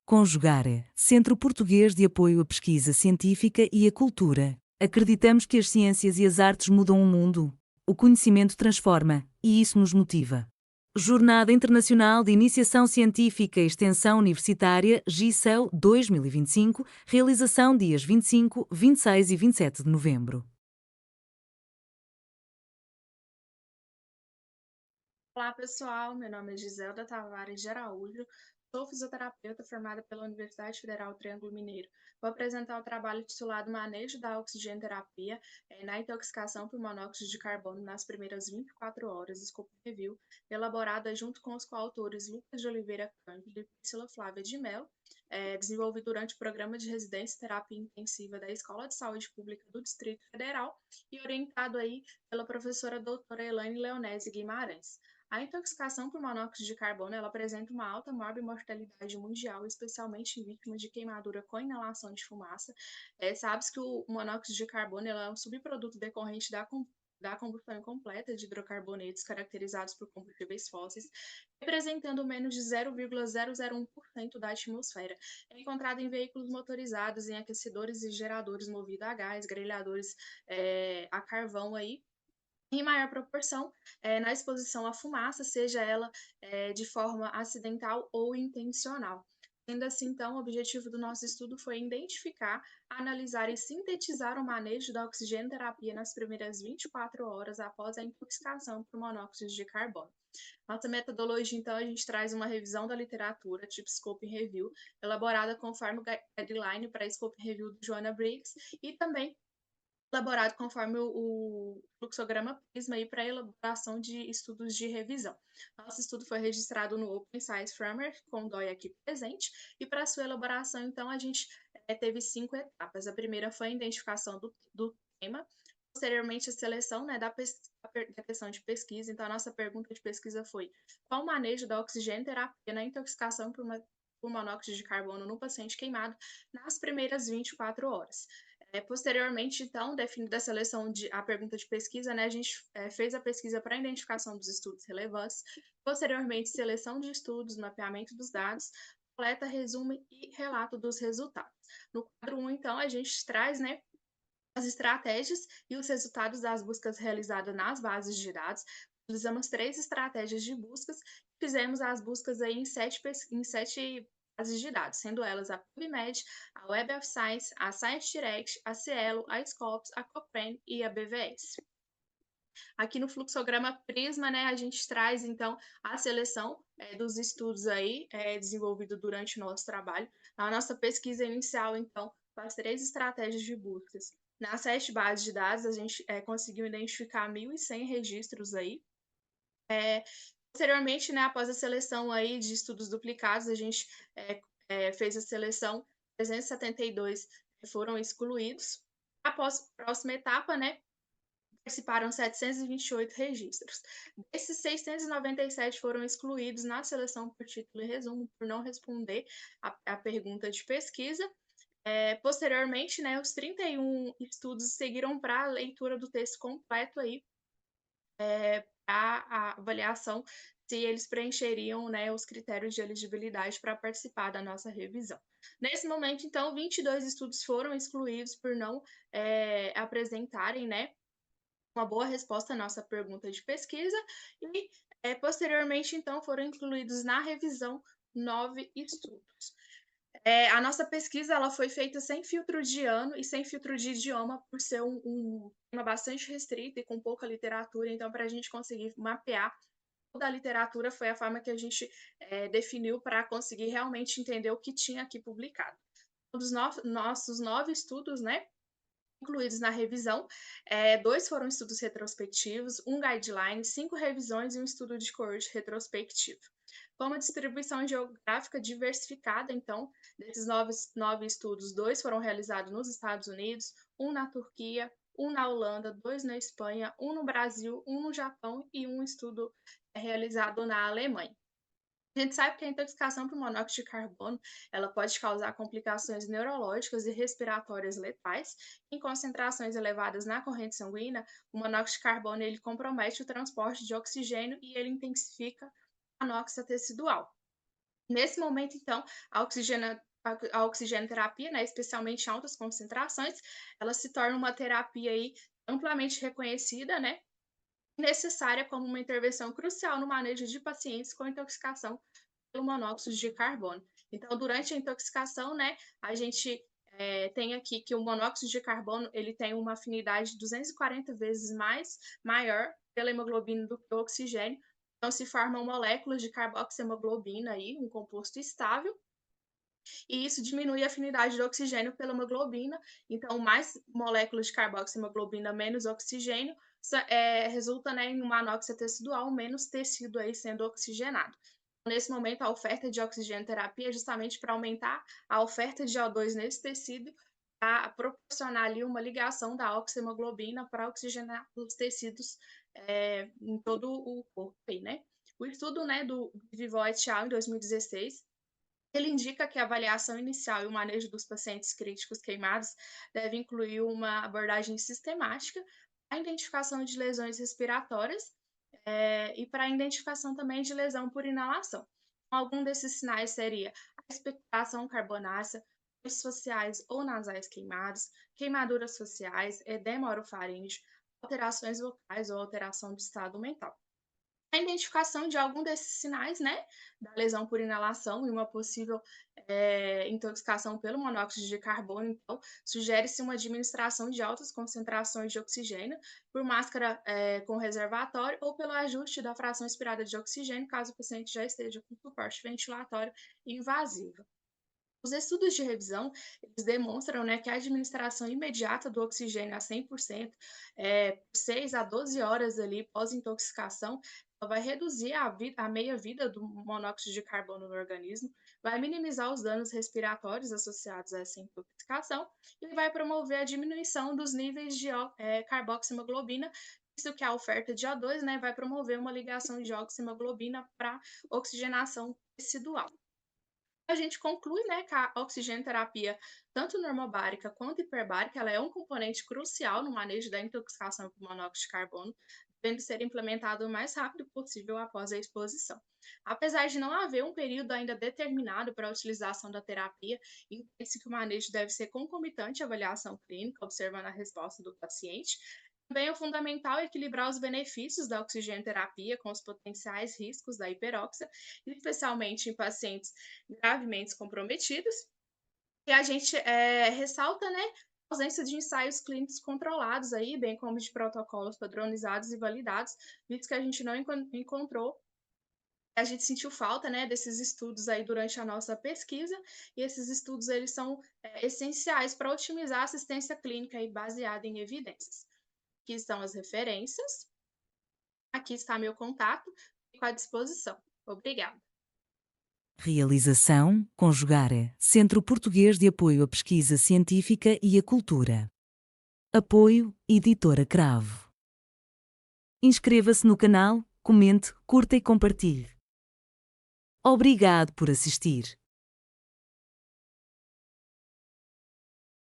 Conjugar, Centro Português de Apoio à Pesquisa Científica e à Cultura. Acreditamos que as ciências e as artes mudam o mundo. O conhecimento transforma, e isso nos motiva. Jornada Internacional de Iniciação Científica e Extensão Universitária, GICEL 2025, realização dias 25, 26 e 27 de novembro. Olá, pessoal. Meu nome é Giselda Tavares de Araújo. Sou fisioterapeuta formada pela Universidade Federal Triângulo Mineiro. Vou apresentar o trabalho titulado Manejo da Oxigenoterapia na intoxicação por monóxido de carbono nas primeiras 24 horas, Scope Review, elaborada junto com os coautores Lucas de Oliveira Cândido e Priscila Flávia de Mello, desenvolvido durante o programa de residência e terapia intensiva da Escola de Saúde Pública do Distrito Federal e orientado aí pela professora doutora Elaine Leonese Guimarães. A intoxicação por monóxido de carbono ela apresenta uma alta morbimortalidade mundial, especialmente em vítimas de queimadura com inalação de fumaça. Sabe-se que o monóxido de carbono é um subproduto decorrente da combustão incompleta de hidrocarbonetos caracterizados por combustíveis fósseis, representando menos de 0,001% da atmosfera. É encontrado em veículos motorizados, em aquecedores e geradores movidos a gás, grelhadores a carvão aí, em maior proporção na exposição à fumaça, seja ela de forma acidental ou intencional. Sendo assim, então, o objetivo do nosso estudo foi identificar, analisar e sintetizar o manejo da oxigenoterapia nas primeiras 24 horas após a intoxicação por monóxido de carbono. Nossa metodologia, então, a gente traz uma revisão da literatura, tipo Scope Review, elaborada conforme o guideline para Scope Review do Joanna Briggs, e também elaborado conforme o fluxograma PRISMA para elaboração de estudos de revisão. Nosso estudo foi registrado no Open Science Framework, com o DOI aqui presente, e para sua elaboração, então, a gente teve 5 etapas. A primeira foi a identificação do tema, posteriormente a seleção da questão de pesquisa. Então, a nossa pergunta de pesquisa foi: qual o manejo da oxigenoterapia na intoxicação por monóxido de carbono no paciente queimado nas primeiras 24 horas? Posteriormente, então, definida a seleção a pergunta de pesquisa, né, a gente fez a pesquisa para identificação dos estudos relevantes, posteriormente, seleção de estudos, mapeamento dos dados, coleta, resumo e relato dos resultados. No quadro 1, então, a gente traz, né, as estratégias e os resultados das buscas realizadas nas bases de dados. Utilizamos 3 estratégias de buscas, fizemos as buscas aí em sete bases de dados, sendo elas a PubMed, a Web of Science, a ScienceDirect, a Cielo, a Scopus, a Cochrane e a BVS. Aqui no fluxograma Prisma, né, a gente traz, então, a seleção dos estudos aí desenvolvido durante o nosso trabalho. A nossa pesquisa inicial, então, com as 3 estratégias de buscas. Nas 7 bases de dados, a gente conseguiu identificar 1.100 registros aí. Posteriormente, né, após a seleção aí de estudos duplicados, a gente fez a seleção, 372 foram excluídos. Após a próxima etapa, né, participaram 728 registros. Desses, 697 foram excluídos na seleção por título e resumo, por não responder a pergunta de pesquisa. Posteriormente, né, os 31 estudos seguiram para a leitura do texto completo aí, para a avaliação se eles preencheriam, né, os critérios de elegibilidade para participar da nossa revisão. Nesse momento, então, 22 estudos foram excluídos por não apresentarem, né, uma boa resposta à nossa pergunta de pesquisa e, posteriormente, então, foram incluídos na revisão 9 estudos. A nossa pesquisa ela foi feita sem filtro de ano e sem filtro de idioma, por ser um tema bastante restrito e com pouca literatura, então, para a gente conseguir mapear toda a literatura, foi a forma que a gente definiu para conseguir realmente entender o que tinha aqui publicado. Dos nossos 9 estudos, né, incluídos na revisão, 2 foram estudos retrospectivos, um guideline, 5 revisões e um estudo de coorte retrospectivo. Com uma distribuição geográfica diversificada, então, desses 9 estudos, 2 foram realizados nos Estados Unidos, um na Turquia, um na Holanda, 2 na Espanha, um no Brasil, um no Japão e um estudo realizado na Alemanha. A gente sabe que a intoxicação por monóxido de carbono ela pode causar complicações neurológicas e respiratórias letais. Em concentrações elevadas na corrente sanguínea, o monóxido de carbono ele compromete o transporte de oxigênio e ele intensifica a anóxia tecidual. Nesse momento, então, a oxigenoterapia, né, especialmente em altas concentrações, ela se torna uma terapia aí amplamente reconhecida, né, necessária como uma intervenção crucial no manejo de pacientes com intoxicação pelo monóxido de carbono. Então, durante a intoxicação, né, a gente tem aqui que o monóxido de carbono ele tem uma afinidade 240 vezes maior pela hemoglobina do que o oxigênio. Então, se formam moléculas de carboxihemoglobina aí, um composto estável, e isso diminui a afinidade do oxigênio pela hemoglobina. Então, mais moléculas de carboxihemoglobina menos oxigênio resulta, né, em uma anóxia tecidual, menos tecido aí sendo oxigenado. Nesse momento, a oferta de oxigenoterapia é justamente para aumentar a oferta de O2 nesse tecido, para proporcionar ali uma ligação da oxihemoglobina para oxigenar os tecidos em todo o corpo aí, né? O estudo, né, do Vivol et al. Em 2016, ele indica que a avaliação inicial e o manejo dos pacientes críticos queimados deve incluir uma abordagem sistemática, a identificação de lesões respiratórias e para a identificação também de lesão por inalação. Algum desses sinais seria a expectoração carbonácea, os faciais ou nasais queimados, queimaduras faciais, edema orofaríngeo, alterações vocais ou alteração de estado mental. A identificação de algum desses sinais, né, da lesão por inalação e uma possível intoxicação pelo monóxido de carbono, então, sugere-se uma administração de altas concentrações de oxigênio por máscara com reservatório ou pelo ajuste da fração expirada de oxigênio, caso o paciente já esteja com suporte ventilatório invasivo. Os estudos de revisão, eles demonstram, né, que a administração imediata do oxigênio a 100%, por 6 a 12 horas ali pós-intoxicação, ela vai reduzir a meia-vida do monóxido de carbono no organismo, vai minimizar os danos respiratórios associados a essa intoxicação e vai promover a diminuição dos níveis de carboxihemoglobina, visto que a oferta de O2, né, vai promover uma ligação de oxihemoglobina para oxigenação tecidual. A gente conclui, né, que a oxigenoterapia, tanto normobárica quanto hiperbárica, ela é um componente crucial no manejo da intoxicação por monóxido de carbono, devendo ser implementado o mais rápido possível após a exposição. Apesar de não haver um período ainda determinado para a utilização da terapia, entende-se que o manejo deve ser concomitante à avaliação clínica, observando a resposta do paciente. Também é fundamental equilibrar os benefícios da oxigenoterapia com os potenciais riscos da hiperóxia, especialmente em pacientes gravemente comprometidos. E a gente ressalta, né, a ausência de ensaios clínicos controlados aí, bem como de protocolos padronizados e validados, visto que a gente não encontrou, a gente sentiu falta, né, desses estudos aí durante a nossa pesquisa, e esses estudos eles são essenciais para otimizar a assistência clínica aí baseada em evidências. Aqui estão as referências, aqui está meu contato, fico à disposição. Obrigada. Realização: Conjugare, Centro Português de Apoio à Pesquisa Científica e à Cultura. Apoio: Editora Cravo. Inscreva-se no canal, comente, curta e compartilhe. Obrigado por assistir.